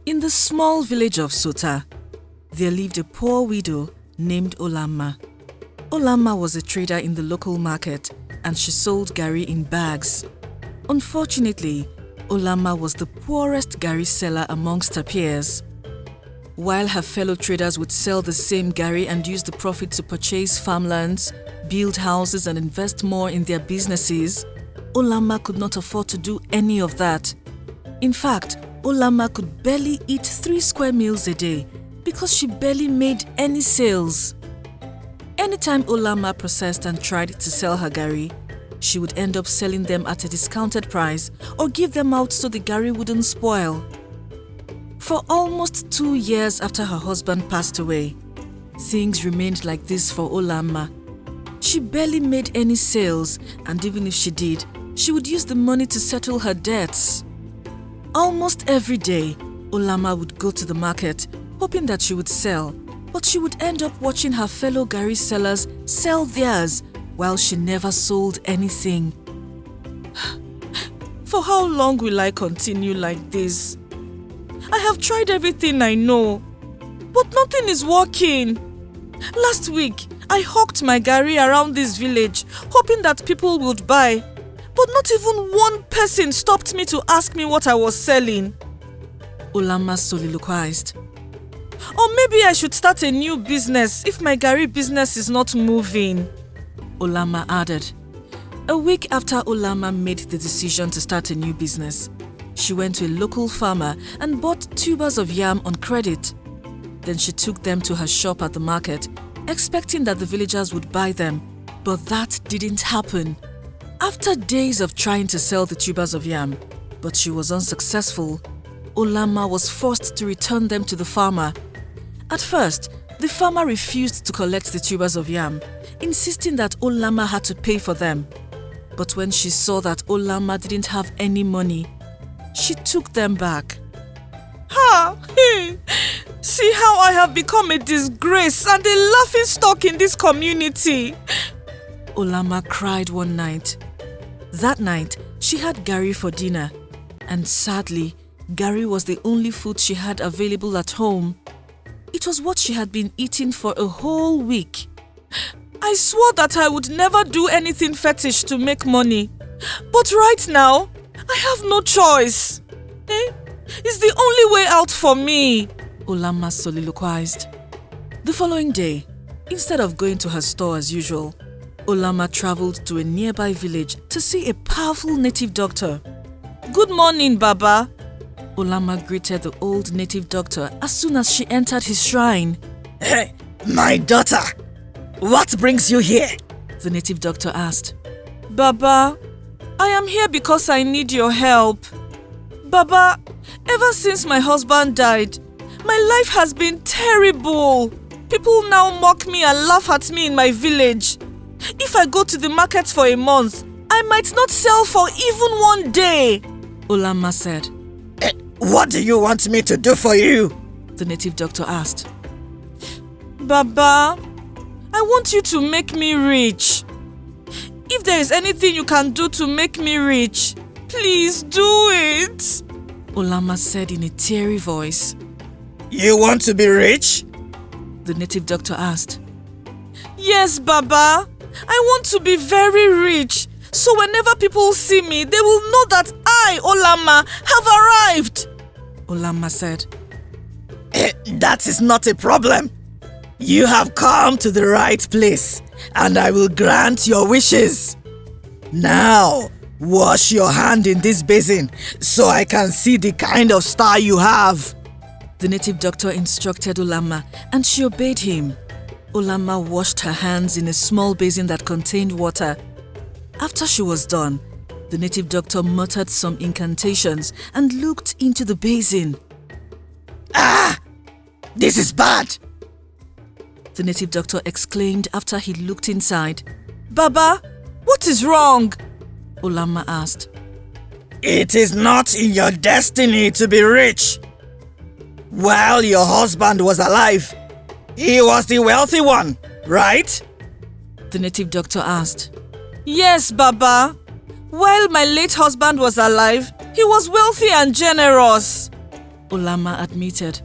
In the small village of Sota, there lived a poor widow named Olamma. Olamma was a trader in the local market and she sold garri in bags. Unfortunately, Olamma was the poorest garri seller amongst her peers. While her fellow traders would sell the same garri and use the profit to purchase farmlands, build houses and invest more in their businesses, Olamma could not afford to do any of that. In fact, Olamma could barely eat 3 square meals a day because she barely made any sales. Anytime Olamma processed and tried to sell her garri, she would end up selling them at a discounted price or give them out so the garri wouldn't spoil. For almost 2 years after her husband passed away, things remained like this for Olamma. She barely made any sales, and even if she did, she would use the money to settle her debts. Almost every day, Olamma would go to the market, hoping that she would sell, but she would end up watching her fellow garri sellers sell theirs while she never sold anything. For how long will I continue like this? I have tried everything I know, but nothing is working. Last week, I hawked my garri around this village, hoping that people would buy. But not even one person stopped me to ask me what I was selling. Olamma soliloquized. Or maybe I should start a new business if my garri business is not moving. Olamma added. A week after Olamma made the decision to start a new business, she went to a local farmer and bought tubers of yam on credit. Then she took them to her shop at the market, expecting that the villagers would buy them, but that didn't happen. After days of trying to sell the tubers of yam, but she was unsuccessful, Olamma was forced to return them to the farmer. At first, the farmer refused to collect the tubers of yam, insisting that Olamma had to pay for them. But when she saw that Olamma didn't have any money, she took them back. See how I have become a disgrace and a laughingstock in this community. Olamma cried one night. That night, she had garri for dinner, and sadly, garri was the only food she had available at home. It was what she had been eating for a whole week. I swore that I would never do anything fetish to make money, but right now, I have no choice. It's the only way out for me, Olamma soliloquized. The following day, instead of going to her store as usual, Olamma traveled to a nearby village to see a powerful native doctor. Good morning, Baba. Olamma greeted the old native doctor as soon as she entered his shrine. Hey, my daughter, what brings you here? The native doctor asked. Baba, I am here because I need your help. Baba, ever since my husband died, my life has been terrible. People now mock me and laugh at me in my village. If I go to the market for a month, I might not sell for even one day, Olamma said. What do you want me to do for you? The native doctor asked. Baba, I want you to make me rich. If there is anything you can do to make me rich, please do it, Olamma said in a teary voice. You want to be rich? The native doctor asked. Yes, Baba. I want to be very rich, so whenever people see me, they will know that I, Olamma, have arrived, Olamma said. That is not a problem. You have come to the right place, and I will grant your wishes. Now, wash your hand in this basin so I can see the kind of star you have. The native doctor instructed Olamma, and she obeyed him. Olamma washed her hands in a small basin that contained water. After she was done, the native doctor muttered some incantations and looked into the basin. This is bad, the native doctor exclaimed after he looked inside. Baba, what is wrong? Olamma asked. It is not in your destiny to be rich. While your husband was alive, he was the wealthy one, right? The native doctor asked. Yes, Baba. While my late husband was alive, he was wealthy and generous. Olama admitted.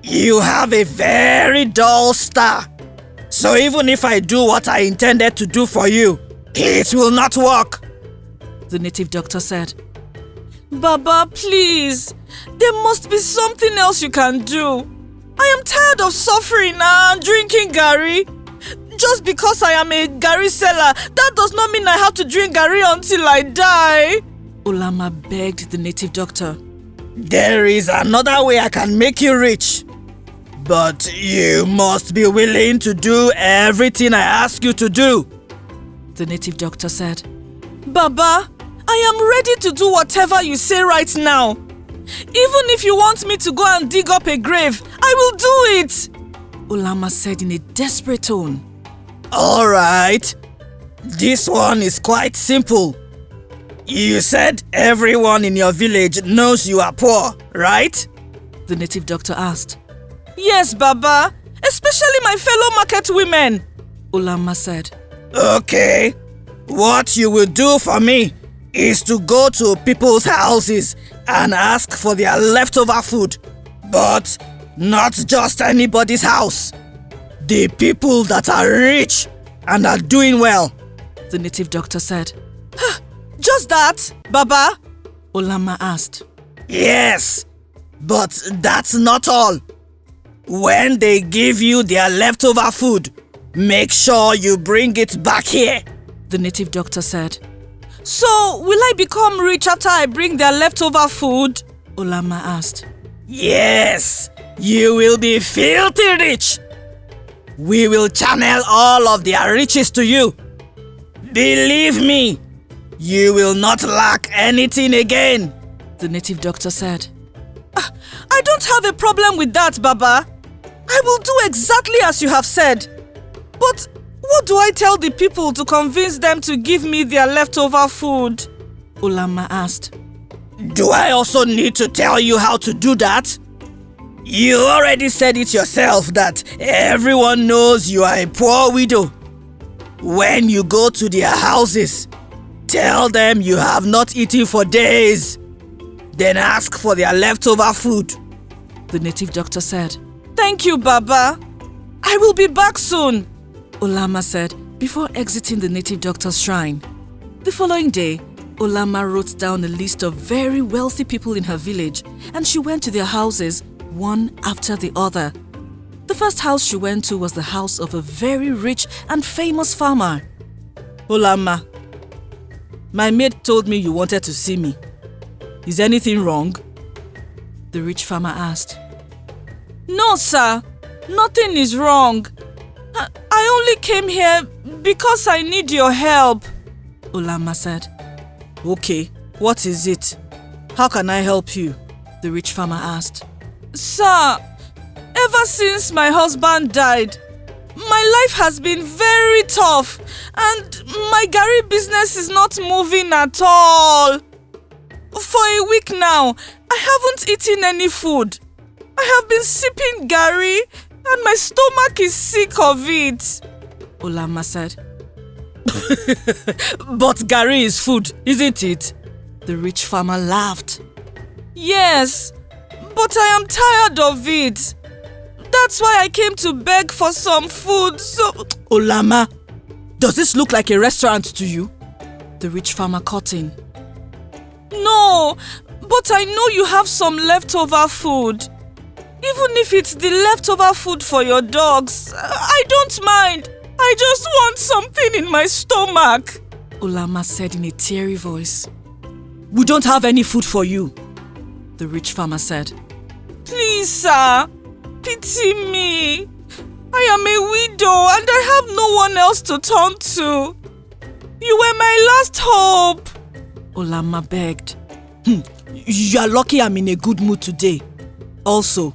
You have a very dull star. So even if I do what I intended to do for you, it will not work. The native doctor said. Baba, please. There must be something else you can do. I am tired of suffering and drinking Gary. Just because I am a Gary seller, that does not mean I have to drink Gary until I die. Olama begged the native doctor. There is another way I can make you rich. But you must be willing to do everything I ask you to do. The native doctor said. Baba, I am ready to do whatever you say right now. Even if you want me to go and dig up a grave, I will do it. Olama said in a desperate tone. Alright. This one is quite simple. You said everyone in your village knows you are poor, right? The native doctor asked. Yes, Baba. Especially my fellow market women, Olama said. Okay. What you will do for me is to go to people's houses and ask for their leftover food. But not just anybody's house. The people that are rich and are doing well. The native doctor said. Just that, Baba? Olama asked. Yes, but that's not all. When they give you their leftover food, make sure you bring it back here. The native doctor said. So, will I become rich after I bring their leftover food? Olama asked. Yes, you will be filthy rich. We will channel all of their riches to you. Believe me, you will not lack anything again. The native doctor said. I don't have a problem with that, Baba. I will do exactly as you have said. But what do I tell the people to convince them to give me their leftover food? Olama asked. Do I also need to tell you how to do that? You already said it yourself that everyone knows you are a poor widow. When you go to their houses, tell them you have not eaten for days. Then ask for their leftover food. The native doctor said. Thank you, Baba. I will be back soon, Olama said before exiting the native doctor's shrine. The following day, Olama wrote down a list of very wealthy people in her village and she went to their houses one after the other. The first house she went to was the house of a very rich and famous farmer. Olama, my maid told me you wanted to see me. Is anything wrong? The rich farmer asked. No, sir. Nothing is wrong. I only came here because I need your help, Olama said. Okay, what is it? How can I help you? The rich farmer asked. Sir, ever since my husband died, my life has been very tough and my Gary business is not moving at all. For a week now, I haven't eaten any food. I have been sipping Gary and my stomach is sick of it, Olama said. But Gary is food, isn't it? The rich farmer laughed. Yes, but I am tired of it. That's why I came to beg for some food, so... Olama, does this look like a restaurant to you? The rich farmer cut in. No, but I know you have some leftover food. Even if it's the leftover food for your dogs, I don't mind. I just want something in my stomach, Olama said in a teary voice. We don't have any food for you, the rich farmer said. Please, sir, pity me. I am a widow and I have no one else to turn to. You were my last hope, Olama begged. You are lucky I'm in a good mood today. Also,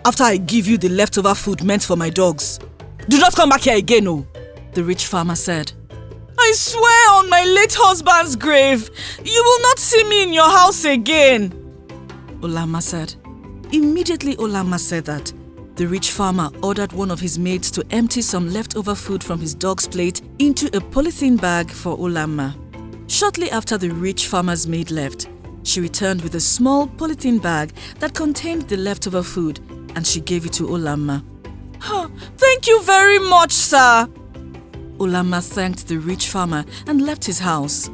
after I give you the leftover food meant for my dogs, do not come back here again, oh, the rich farmer said. I swear on my late husband's grave, you will not see me in your house again, Olama said. Immediately Olama said that, the rich farmer ordered one of his maids to empty some leftover food from his dog's plate into a polythene bag for Olama. Shortly after the rich farmer's maid left, She returned with a small polythene bag that contained the leftover food, and she gave it to Olamma. Thank you very much, sir. Olamma thanked the rich farmer and left his house.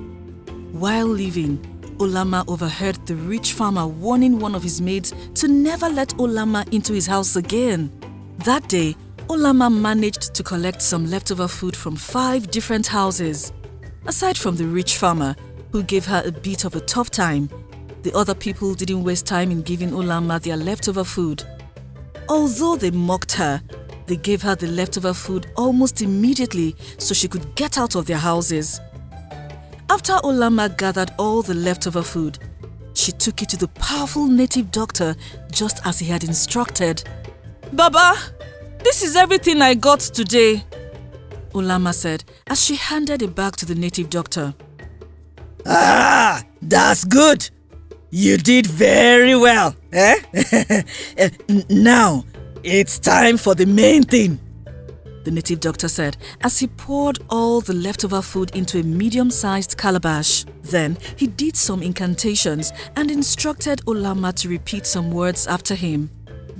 While leaving, Olamma overheard the rich farmer warning one of his maids to never let Olamma into his house again. That day, Olamma managed to collect some leftover food from 5 different houses. Aside from the rich farmer, who gave her a bit of a tough time, the other people didn't waste time in giving Olamma their leftover food. Although they mocked her, they gave her the leftover food almost immediately so she could get out of their houses. After Olamma gathered all the leftover food, she took it to the powerful native doctor just as he had instructed. Baba, this is everything I got today, Olamma said as she handed it back to the native doctor. Ah, that's good. You did very well, eh? Now, it's time for the main thing, the native doctor said as he poured all the leftover food into a medium-sized calabash. Then he did some incantations and instructed Olamma to repeat some words after him.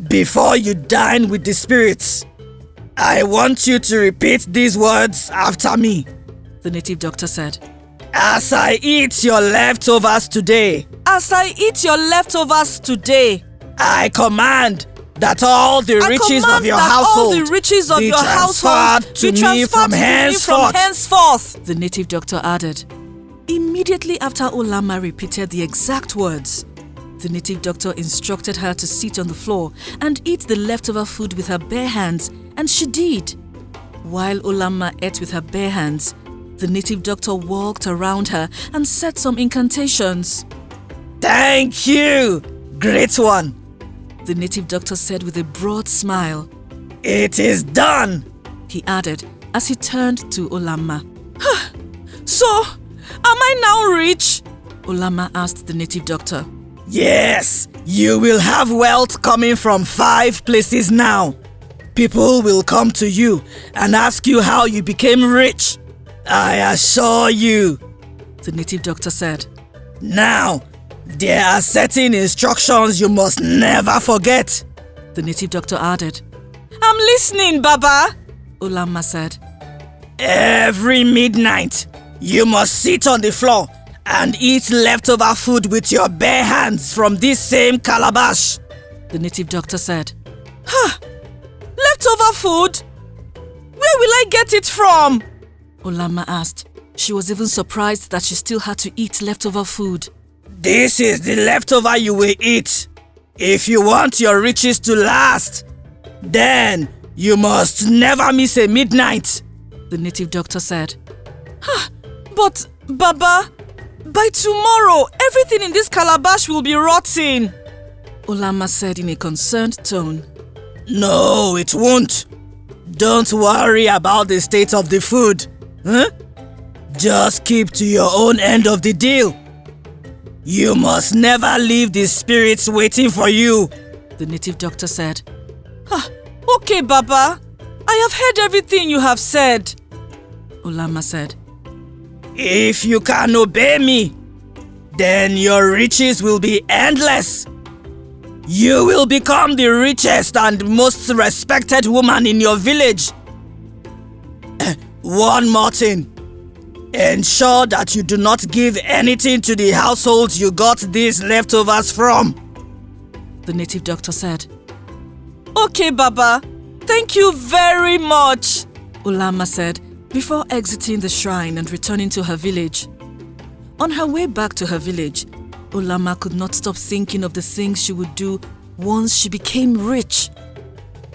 Before you dine with the spirits, I want you to repeat these words after me, the native doctor said. As I eat your leftovers today, as I eat your leftovers today, I command that all the riches of your household be transferred to me from henceforth, the native doctor added. Immediately after Olamma repeated the exact words, the native doctor instructed her to sit on the floor and eat the leftover food with her bare hands, and she did. While Olamma ate with her bare hands, the native doctor walked around her and said some incantations. Thank you, great one, the native doctor said with a broad smile. It is done, he added as he turned to Olamma. So, am I now rich? Olamma asked the native doctor. Yes, you will have wealth coming from 5 places now. People will come to you and ask you how you became rich. I assure you, the native doctor said. Now, there are certain instructions you must never forget, the native doctor added. I'm listening, Baba, Olamma said. Every midnight, you must sit on the floor and eat leftover food with your bare hands from this same calabash, the native doctor said. Leftover food? Where will I get it from? Olamma asked. She was even surprised that she still had to eat leftover food. This is the leftover you will eat. If you want your riches to last, then you must never miss a midnight, the native doctor said. But, Baba, by tomorrow, everything in this calabash will be rotten, Olamma said in a concerned tone. No, it won't. Don't worry about the state of the food. Just keep to your own end of the deal. You must never leave the spirits waiting for you, the native doctor said. Okay, Baba. I have heard everything you have said, Olamma said. If you can obey me, then your riches will be endless. You will become the richest and most respected woman in your village. One more thing. Ensure that you do not give anything to the household you got these leftovers from, the native doctor said. Okay, Baba. Thank you very much, Olamma said before exiting the shrine and returning to her village. On her way back to her village, Olamma could not stop thinking of the things she would do once she became rich.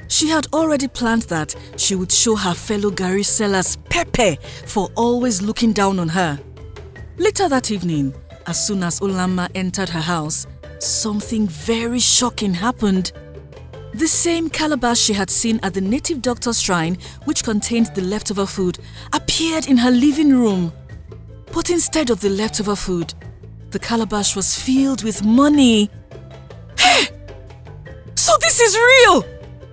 She had already planned that she would show her fellow Gari sellers Pepe for always looking down on her. Later that evening, as soon as Olamma entered her house, something very shocking happened. The same calabash she had seen at the native doctor's shrine, which contained the leftover food, appeared in her living room. But instead of the leftover food, the calabash was filled with money. Hey! So this is real!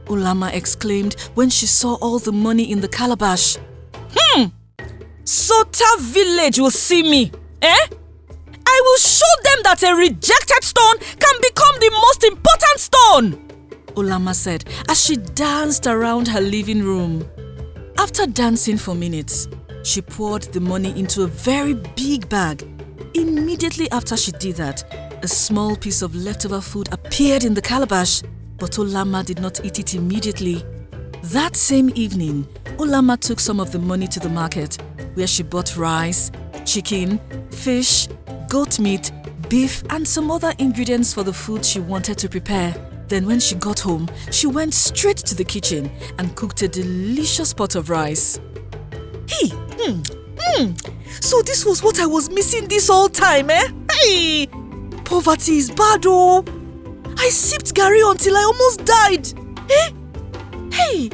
Olamma exclaimed when she saw all the money in the calabash. Sota village will see me, eh? I will show them that a rejected stone can become the most important stone, Olamma said as she danced around her living room. After dancing for minutes, she poured the money into a very big bag. Immediately after she did that, a small piece of leftover food appeared in the calabash, but Olamma did not eat it immediately. That same evening, Olamma took some of the money to the market, where she bought rice, chicken, fish, goat meat, beef, and some other ingredients for the food she wanted to prepare. Then when she got home, she went straight to the kitchen and cooked a delicious pot of rice. Hey, so this was what I was missing this whole time, eh? Hey, poverty is bad, oh. I sipped Gary until I almost died. Eh? Hey,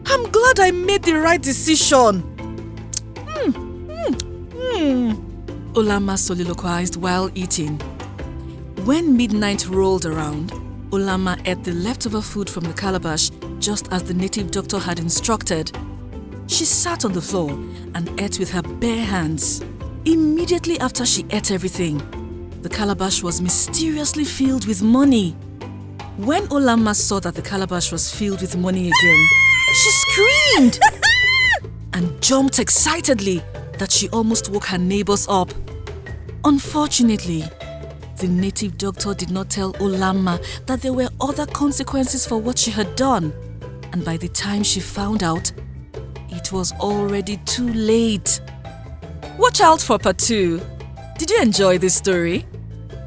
I'm glad I made the right decision. Olamma soliloquized while eating. When midnight rolled around, Olamma ate the leftover food from the calabash just as the native doctor had instructed. She sat on the floor and ate with her bare hands. Immediately after she ate everything, the calabash was mysteriously filled with money. When Olamma saw that the calabash was filled with money again, she screamed and jumped excitedly that she almost woke her neighbors up. Unfortunately, the native doctor did not tell Olamma that there were other consequences for what she had done, and by the time she found out, it was already too late. Watch out for part 2. Did you enjoy this story?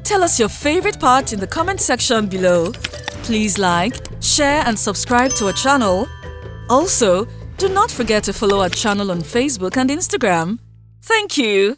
Tell us your favorite part in the comment section below. Please like, share and subscribe to our channel. Also, do not forget to follow our channel on Facebook and Instagram. Thank you.